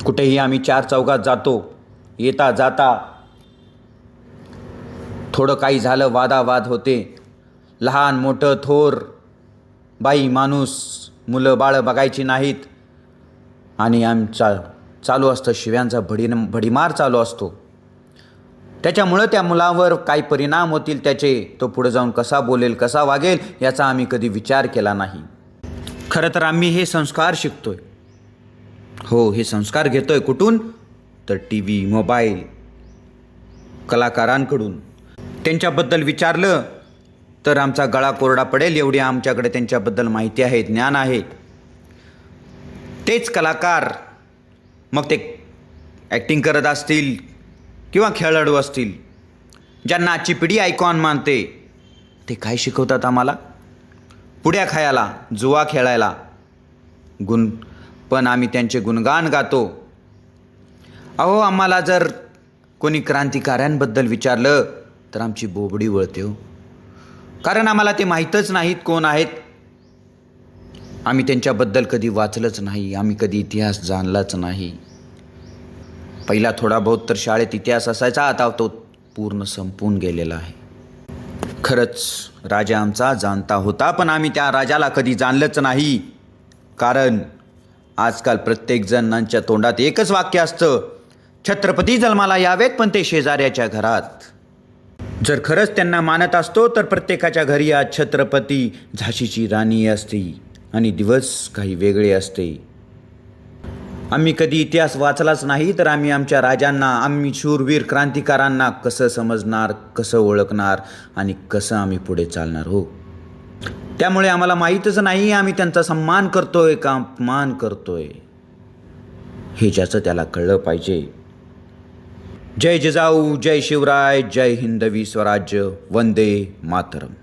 कुठेही आम्ही चार चौघात जातो, येता जाता थोडं काही झालं वादावाद होते. लहान मोठं थोर बाई माणूस मुलं बाळं बघायची नाहीत आणि आमचा चालू असतं शिव्यांचा भडीमार चालू असतो. त्याच्यामुळं त्या मुलावर काय परिणाम होतील त्याचे, तो पुढे जाऊन कसा बोलेल कसा वागेल याचा आम्ही कधी विचार केला नाही. खरं तर आम्ही हे संस्कार शिकतोय. हो, हे संस्कार घेतोय कुठून? तर टी व्ही, मोबाईल, कलाकारांकडून. त्यांच्याबद्दल विचारलं तर आमचा गळा कोरडा पडेल एवढी आमच्याकडे त्यांच्याबद्दल माहिती आहे, ज्ञान आहे. तेच कलाकार मग ते ॲक्टिंग करत असतील किंवा खेळाडू असतील, ज्यांना आजची पिढी आयकॉन मानते, ते काय शिकवतात आम्हाला? पुड्या खायला, जुवा खेळायला, पण आम्ही त्यांचे गुणगान गातो. अहो, आम्हाला जर कोणी क्रांतिकाऱ्यांबद्दल विचारलं तर आमची बोबडी वळते हो, कारण आम्हाला ते माहीतच नाहीत कोण आहेत. आम्ही त्यांच्याबद्दल कधी वाचलंच नाही, आम्ही कधी इतिहास जाणलाच नाही. पहिला थोडा बहुत तर शाळेत इतिहास असायचा, आता तो पूर्ण संपून गेलेला आहे. खरंच राजा आमचा जाणता होता, पण आम्ही त्या राजाला कधी जाणलंच नाही. कारण आजकाल प्रत्येक जणांच्या तोंडात एकच वाक्य असतं, छत्रपती जन्माला यावेत पण ते शेजाऱ्याच्या घरात. जर खरंच त्यांना मानत असतो तर प्रत्येकाच्या घरी आज छत्रपती झाशीची राणी असती आणि दिवस काही वेगळे असते. आम्ही कधी इतिहास वाचलाच नाही तर आम्ही आमच्या राजांना, आम्ही शूरवीर क्रांतिकारांना कसं समजणार, कसं ओळखणार आणि कसं आम्ही पुढे चालणार हो. त्यामुळे आम्हाला माहीतच नाही आम्ही त्यांचा सन्मान करतोय का अपमान करतोय, हे ज्याचं त्याला कळलं पाहिजे. जय जिजाऊ, जय शिवराय, जय हिंदवी स्वराज्य, वंदे मातरम.